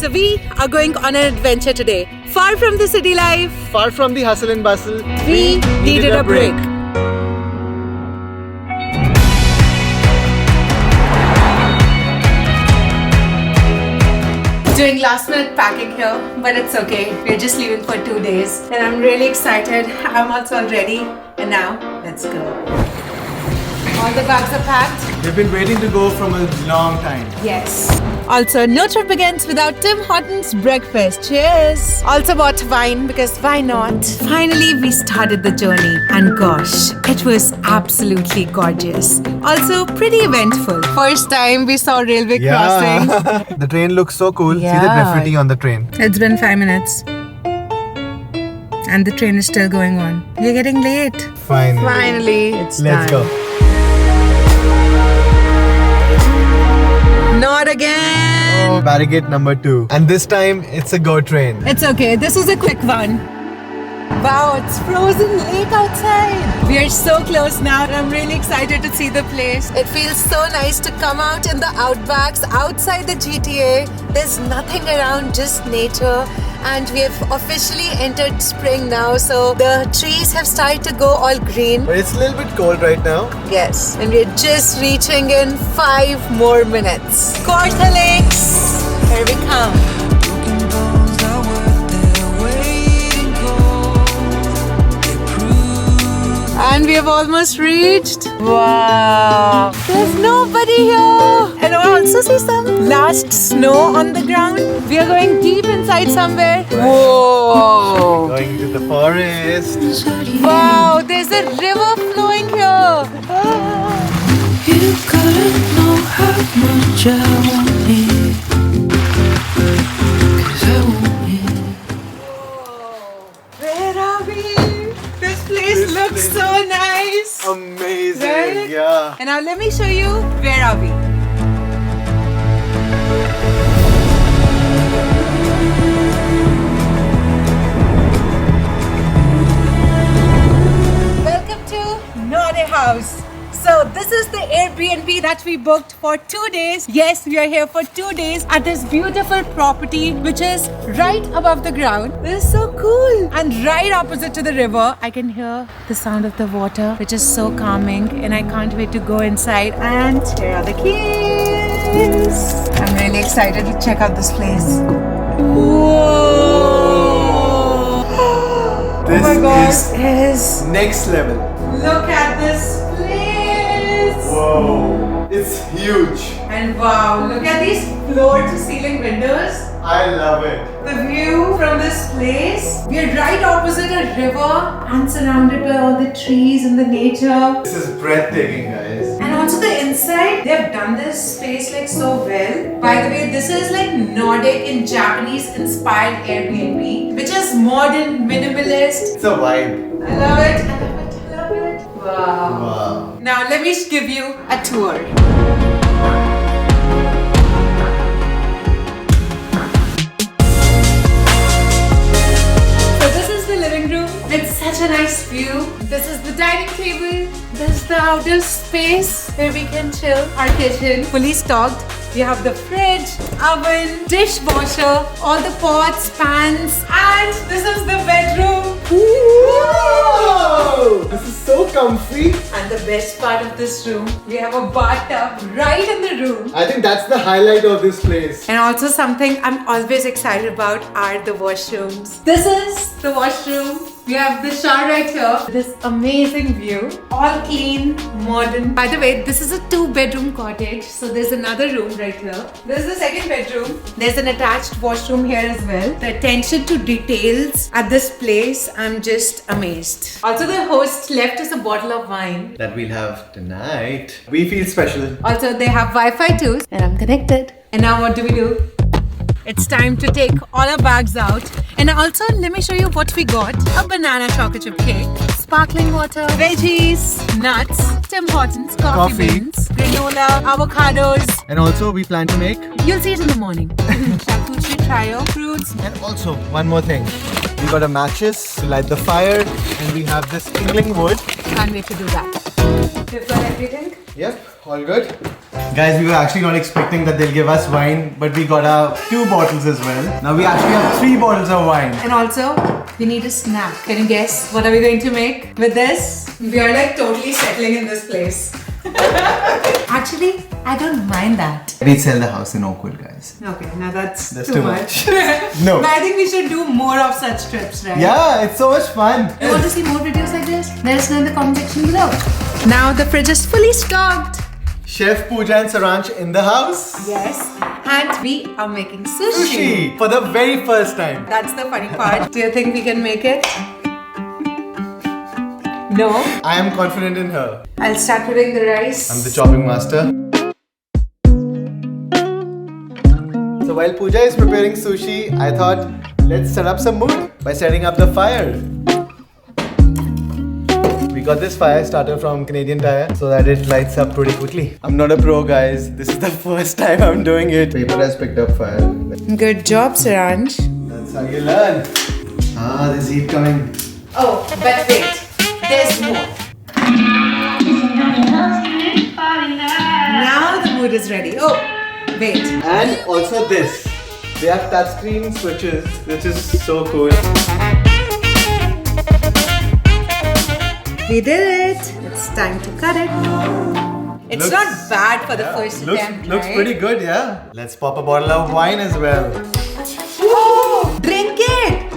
So we are going on an adventure today. Far from the city life, Far from the hustle and bustle, we needed a break. Doing last minute packing here, but it's okay. We're just leaving for 2 days and I'm really excited. I'm also all ready and now let's go. All the bags are packed. we've been waiting to go from a long time. Yes. Also, no trip begins without Tim Hortons breakfast. Cheers! Also bought wine because why not? Finally, we started the journey and gosh, it was absolutely gorgeous. Also, pretty eventful. First time we saw railway crossing. The train looks so cool. See the Yeah. graffiti on the train. It's been 5 minutes. And the train is still going on. We're getting late. Fine. Finally, it's Let's time. go. Not again! Oh, barricade number 2. And this time, it's a GO train. It's okay, this is a quick one. Wow, it's frozen lake outside. We are so close now and I'm really excited to see the place. It feels so nice to come out in the outbacks outside the GTA. There's nothing around, just nature. And we have officially entered spring now, so the trees have started to go all green. But it's a little bit cold right now. Yes, and we're just reaching in 5 more minutes. Kawartha Lakes, here we come. And we have almost reached. Wow! There's nobody here. And I also see some last snow on the ground. We are going deep inside somewhere. Whoa! Going to the forest. Wow! There's a river flowing here. You couldn't know how much I want it, 'cause I want it. Where are we? This place looks so nice. Amazing. Right? Yeah. And now let me show you where are we. Welcome to Node House. So this is the Airbnb that we booked for 2 days. Yes, we are here for 2 days at this beautiful property which is right above the ground. This is so cool. And right opposite to the river, I can hear the sound of the water which is so calming and I can't wait to go inside. And here are the keys. I'm really excited to check out this place. Whoa! This oh my God, is is next level. look at this place. Whoa. It's huge. And wow, look at these floor to ceiling windows. I love it. The view from this place. We are right opposite a river and surrounded by all the trees and the nature. This is breathtaking, guys. And also the inside, they have done this space like so well. By the way, this is like Nordic and Japanese inspired Airbnb, which is modern, minimalist. It's a vibe. I love it. I love it. I love it. Wow. Wow. Now let me give you a tour. So this is the living room. It's such a nice view. This is the dining table. This is the outer space where we can chill. Our kitchen, fully stocked. We have the fridge, oven, dishwasher, all the pots, pans, and this is the bedroom. Whoa! This is so comfy. And the best part of this room, we have a bathtub right in the room. I think that's the highlight of this place. And also something I'm always excited about are the washrooms. This is the washroom. We have the shower right here. This amazing view. All clean, modern. By the way, this is a 2-bedroom cottage. So there's another room right here. This is the second bedroom. There's an attached washroom here as well. The attention to details at this place, I'm just amazed. Also, the host left us a bottle of wine. That we'll have tonight. We feel special. Also, they have Wi-Fi too. And I'm connected. And now what do we do? It's time to take all our bags out. And also, let me show you what we got. A banana chocolate chip cake, sparkling water, veggies, nuts, Tim Hortons, coffee beans, granola, avocados. And also, we plan to make. You'll see it in the morning. Charcuterie trio, fruits. And also, one more thing. We got a matches to light the fire, and we have this kindling wood. Can't wait to do that. You've got everything? Yep, all good. Guys, we were actually not expecting that they'll give us wine, but we got our 2 bottles as well. Now we actually have 3 bottles of wine. And also, we need a snack. Can you guess what are we going to make with this? We are like totally settling in this place. Actually, I don't mind that. We sell the house in Oakwood, guys. Okay, now that's Too much. No. No. But I think we should do more of such trips, right? Yeah, it's so much fun. You want to see more videos like this? Let us know in the comment section below. Now the fridge is fully stocked. Chef Pooja and Saransh in the house. Yes. And we are making sushi. Sushi for the very first time. That's the funny part. Do you think we can make it? No. I am confident in her. I'll start putting the rice. I'm the chopping master. So while Pooja is preparing sushi, I thought let's set up some mood by setting up the fire. We got this fire starter from Canadian Tire so that it lights up pretty quickly. I'm not a pro, guys. This is the first time I'm doing it. Paper has picked up fire. Good job, Saransh. That's how you learn. Ah, there's heat coming. Oh, but wait. There's more. Now the mood is ready. Oh, wait. And also this. They have touchscreen switches, which is so cool. We did it. It's time to cut it. It's Looks- not bad for the first attempt, Looks right? pretty good, yeah. Let's pop a bottle of wine as well. Oh, drink it.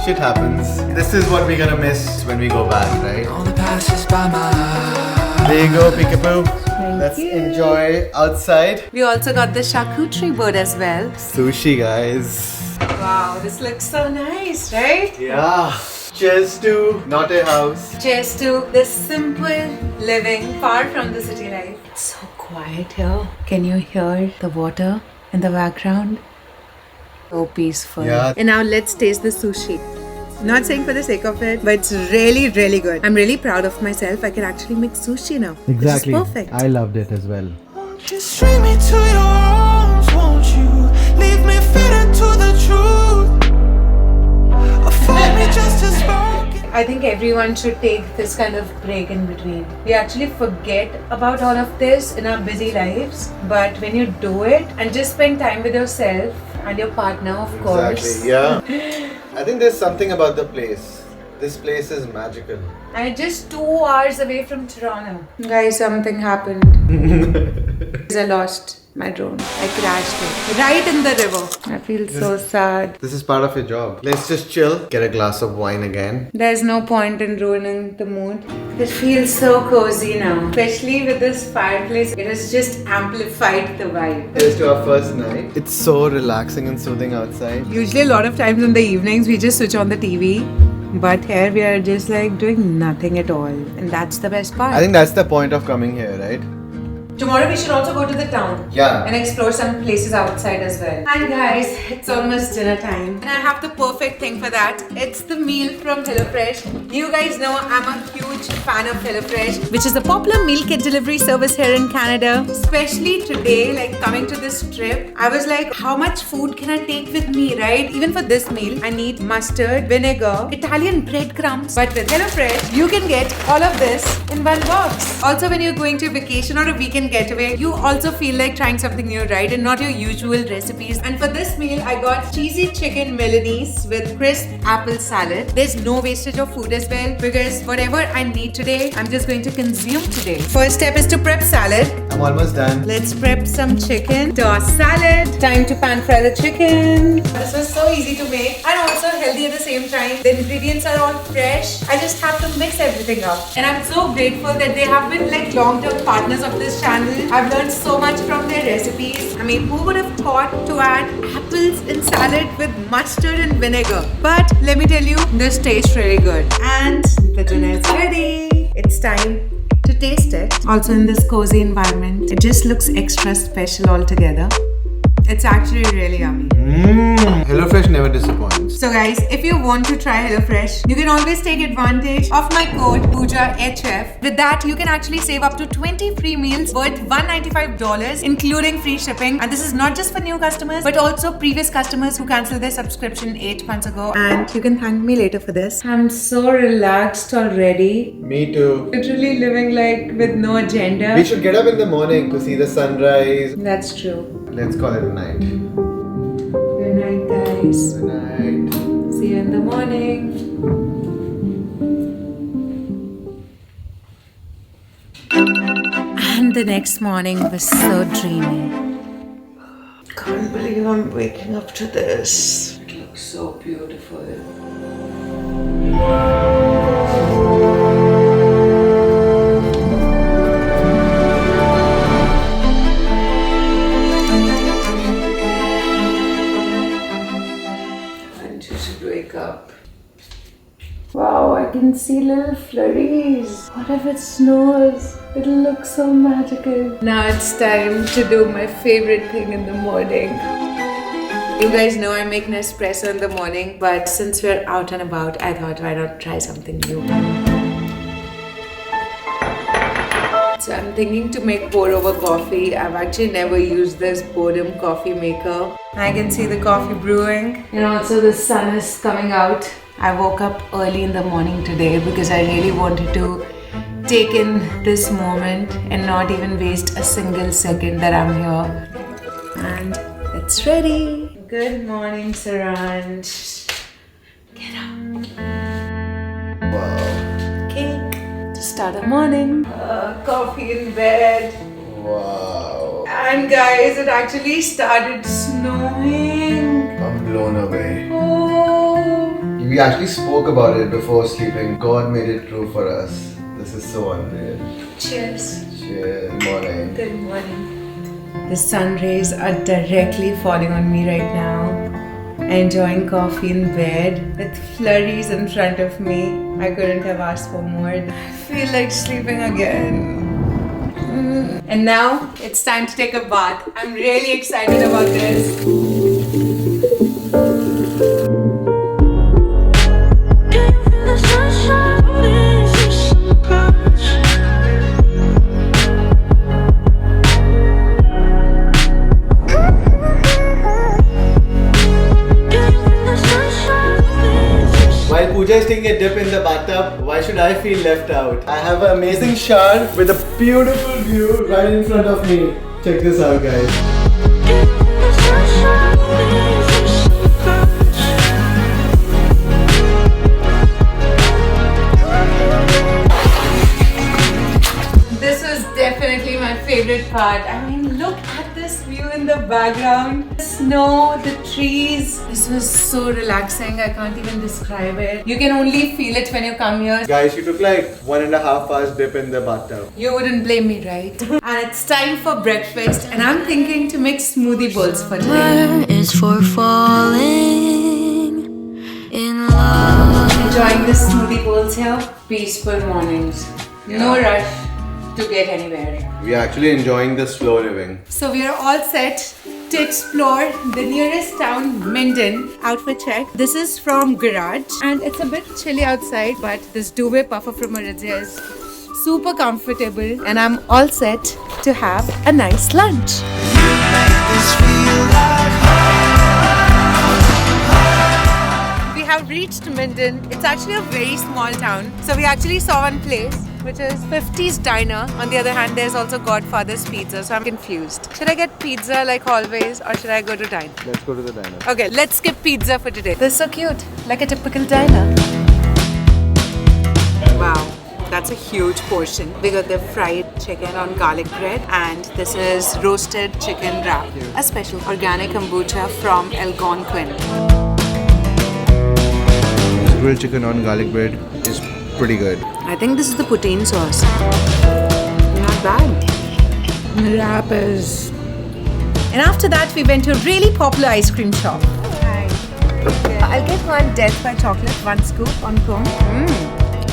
Shit happens. This is what we're gonna miss when we go back, right? Only passes by my eyes. There you go, Peekaboo. Let's enjoy outside. We also got the charcuterie board as well. Sushi, guys. Wow, this looks so nice, right? Yeah. Cheers to not a house. Cheers to this simple living far from the city life. It's so quiet here. Can you hear the water in the background? So peaceful. Yeah. And now let's taste the sushi. Not saying for the sake of it, but it's really, really good. I'm really proud of myself. I can actually make sushi now. Exactly. Which is perfect. I loved it as well. Just string me to your arms, won't you? Leave me fitted to the truth. Afford me just a spark. I think everyone should take this kind of break in between. We actually forget about all of this in our busy lives, but when you do it and just spend time with yourself and your partner, of course. Exactly, yeah. I think there's something about the place. This place is magical. And just 2 hours away from Toronto. Guys, something happened. I lost my drone. I crashed it right in the river. I feel so sad. This is part of your job. Let's just chill, get a glass of wine again. There's no point in ruining the mood. It feels so cozy now. Especially with this fireplace, it has just amplified the vibe. Here's to our first night. It's so relaxing and soothing outside. Usually a lot of times in the evenings we just switch on the TV. But here we are just like doing nothing at all. And that's the best part. I think that's the point of coming here, right? Tomorrow we should also go to the town. Yeah. And explore some places outside as well. And guys, it's almost dinner time. And I have the perfect thing for that. It's the meal from HelloFresh. You guys know I'm a huge fan of HelloFresh, which is a popular meal kit delivery service here in Canada. Especially today, like coming to this trip, I was like, how much food can I take with me, right? Even for this meal, I need mustard, vinegar, Italian breadcrumbs. But with HelloFresh, you can get all of this in one box. Also, when you're going to a vacation or a weekend getaway, you also feel like trying something new, right? And not your usual recipes. And for this meal, I got cheesy chicken Milanese with crisp apple salad. There's no wastage of food as well because whatever I need today, I'm just going to consume today. First step is to prep salad. I'm almost done. Let's prep some chicken. Toss salad. Time to pan fry the chicken. This was so easy to make and also healthy at the same time. The ingredients are all fresh. I just have to mix everything up. And I'm so grateful that they have been like long-term partners of this channel. I've learned so much from their recipes. I mean, who would have thought to add apples in salad with mustard and vinegar? But let me tell you, this tastes really good. And the dinner is ready. It's time to taste it. Also in this cozy environment, it just looks extra special altogether. It's actually really yummy. HelloFresh never disappoints. So guys, if you want to try HelloFresh, you can always take advantage of my code PoojaHF. With that, you can actually save up to 20 free meals worth $195, including free shipping. And this is not just for new customers, but also previous customers who cancelled their subscription 8 months ago. And you can thank me later for this. I'm so relaxed already. Me too. Literally living like with no agenda. We should get up in the morning to see the sunrise. That's true. Let's call it a night. Good night, guys. Good night. See you in the morning. And the next morning was so dreamy. Can't believe I'm waking up to this. It looks so beautiful. Up. Wow, I can see little flurries. What if it snows? It'll look so magical. Now it's time to do my favorite thing in the morning. You guys know I make Nespresso in the morning, but since we're out and about, I thought why not try something new. So I'm thinking to make pour over coffee. I've actually never used this Boredom coffee maker. I can see the coffee brewing. And also the sun is coming out. I woke up early in the morning today because I really wanted to take in this moment and not even waste a single second that I'm here. And it's ready. Good morning, Saranj. Get up. Wow. Cake to start the morning. Coffee in bed. Wow. And guys, it actually started snowing. I'm blown away. Oh. We actually spoke about it before sleeping. God made it true for us. This is so unreal. Cheers. Cheers. Morning. Good morning. The sun rays are directly falling on me right now. Enjoying coffee in bed with flurries in front of me. I couldn't have asked for more. I feel like sleeping again. And now it's time to take a bath. I'm really excited about this. While Pooja is taking a dip in the bathtub, why should I feel left out? I have an amazing shower with a beautiful view right in front of me. Check this out, guys. This was definitely my favorite part. I mean, look at this view in the background. The snow, the trees. This was so relaxing. I can't even describe it. You can only feel it when you come here. Guys, she took like 1.5 hours dip in the bathtub. You wouldn't blame me, right? And it's time for breakfast, and I'm thinking to make smoothie bowls for today. Is for falling in love. Enjoying the smoothie bowls here. Peaceful mornings. No rush to get anywhere. We are actually enjoying the slow living. So we are all set to explore the nearest town, Minden. Outfit check. This is from Garage, and it's a bit chilly outside, but this duvet puffer from Aritzia is super comfortable, and I'm all set to have a nice lunch. We have reached Minden. It's actually a very small town. So we actually saw one place, which is 50's Diner. On the other hand, there's also Godfather's Pizza, so I'm confused. Should I get pizza like always, or should I go to diner? Let's go to the diner. Okay, let's skip pizza for today. This is so cute, like a typical diner. Wow, that's a huge portion. We got the fried chicken on garlic bread, and this is roasted chicken wrap. A special organic kombucha from Algonquin. Grilled chicken on garlic bread is pretty good. I think this is the poutine sauce. Not bad. The wrap is... And after that, we went to a really popular ice cream shop. Hi. I'll get one Death by Chocolate, one scoop on cone.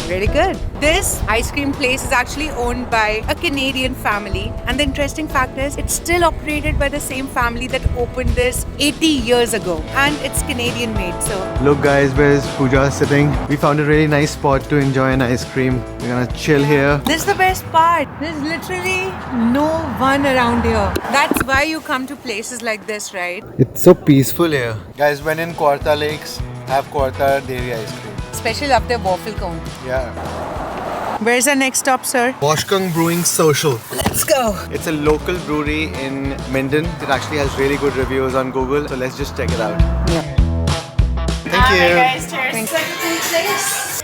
Very good. This ice cream place is actually owned by a Canadian family, and the interesting fact is it's still operated by the same family that opened this 80 years ago, and it's Canadian made. So Look guys, where's Pooja sitting? We found a really nice spot to enjoy an ice cream. We're gonna chill here. this is the best part. There's literally no one around here. That's why you come to places like this, right? It's so peaceful here. Guys, when in Kawartha Lakes, have Kawartha dairy ice cream. Especially up their waffle cone. Yeah. Where's our next stop, sir? Washkung Brewing Social. Let's go. It's a local brewery in Minden. It actually has really good reviews on Google, so let's just check it out. Thank you. Thanks.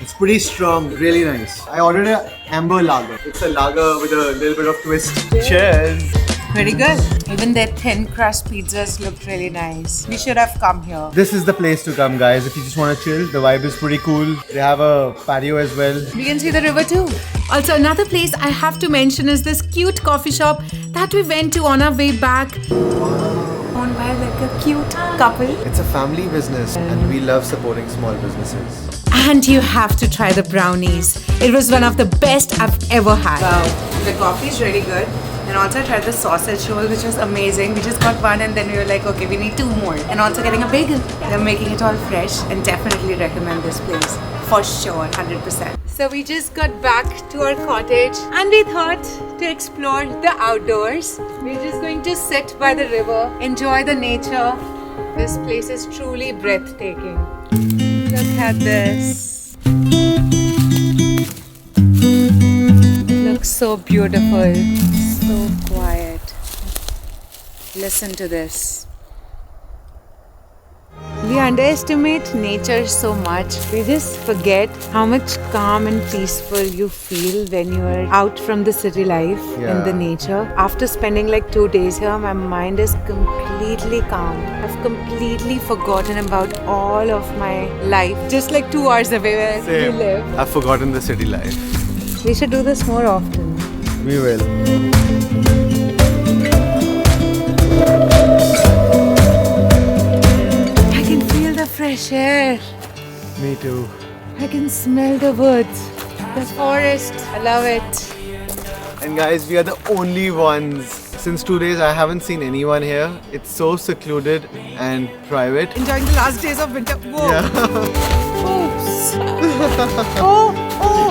It's pretty strong, really nice. I ordered an amber lager. It's a lager with a little bit of twist. Cheers. Very good. Even their thin crust pizzas looked really nice. We should have come here. This is the place to come, guys. If you just want to chill, the vibe is pretty cool. They have a patio as well. We can see the river too. Also, another place I have to mention is this cute coffee shop that we went to on our way back. Owned by like a cute couple. It's a family business, and we love supporting small businesses. And you have to try the brownies. It was one of the best I've ever had. Wow. The coffee is really good. And also I tried the sausage roll, which was amazing. We just got one and then we were like, okay, we need 2 more. And also getting a bagel. They're making it all fresh and definitely recommend this place. For sure, 100%. So we just got back to our cottage and we thought to explore the outdoors. We're just going to sit by the river, enjoy the nature. This place is truly breathtaking. Look at this. Looks so beautiful. So quiet. Listen to this. We underestimate nature so much. We just forget how much calm and peaceful you feel when you are out from the city life in the nature. After spending like 2 days here, my mind is completely calm. I've completely forgotten about all of my life. Just like 2 hours away where we live. I've forgotten the city life. We should do this more often. We will. Fresh air. Me too. I can smell the woods, the forest. I love it. And guys, we are the only ones. Since 2 days, I haven't seen anyone here. It's so secluded and private. Enjoying the last days of winter. Whoa. Yeah. Oops. Oh.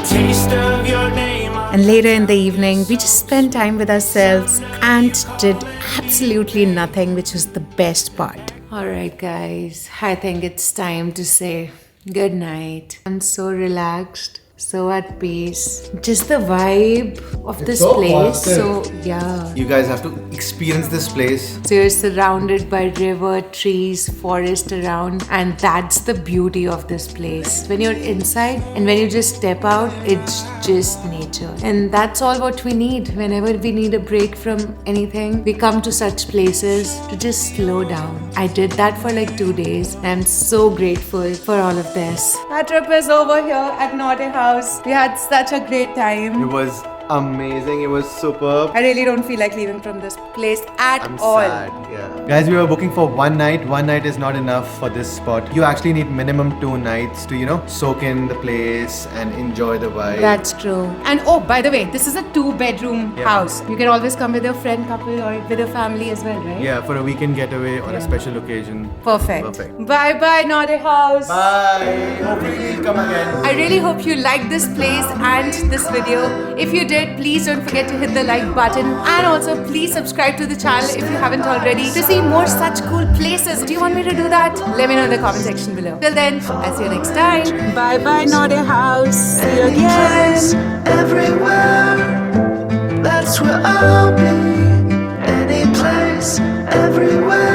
Taste of your name. And later in the evening, we just spent time with ourselves and did absolutely nothing, which was the best part. Alright guys, I think it's time to say good night. I'm so relaxed, so at peace. Just the vibe of this so place. positive. So yeah. You guys have to experience this place. So you're surrounded by river, trees, forest around, and that's the beauty of this place. When you're inside and when you just step out, it's just nature. And that's all what we need. Whenever we need a break from anything, we come to such places to just slow down. I did that for like 2 days. I'm so grateful for all of this. Our trip is over here at Norte House. We had such a great time. It was amazing. It was superb. I really don't feel like leaving from this place at I'm all. sad. Yeah. Guys, we were booking for 1 night. 1 night is not enough for this spot. You actually need minimum 2 nights to, soak in the place and enjoy the vibe. That's true. And oh, by the way, this is a 2-bedroom house. You can always come with your friend couple or with your family as well, right? Yeah, for a weekend getaway or a special occasion. Perfect. Bye bye, Norte House. Bye. Hopefully we'll come again. I really hope you liked this place and this video. If you did, please don't forget to hit the like button and also please subscribe to the channel if you haven't already to see more such cool places. Do you want me to do that? Let me know in the comment section below. Till then, I'll see you next time. Bye bye, Norte House. See you again. Everywhere, that's where I'll be. Any place, everywhere.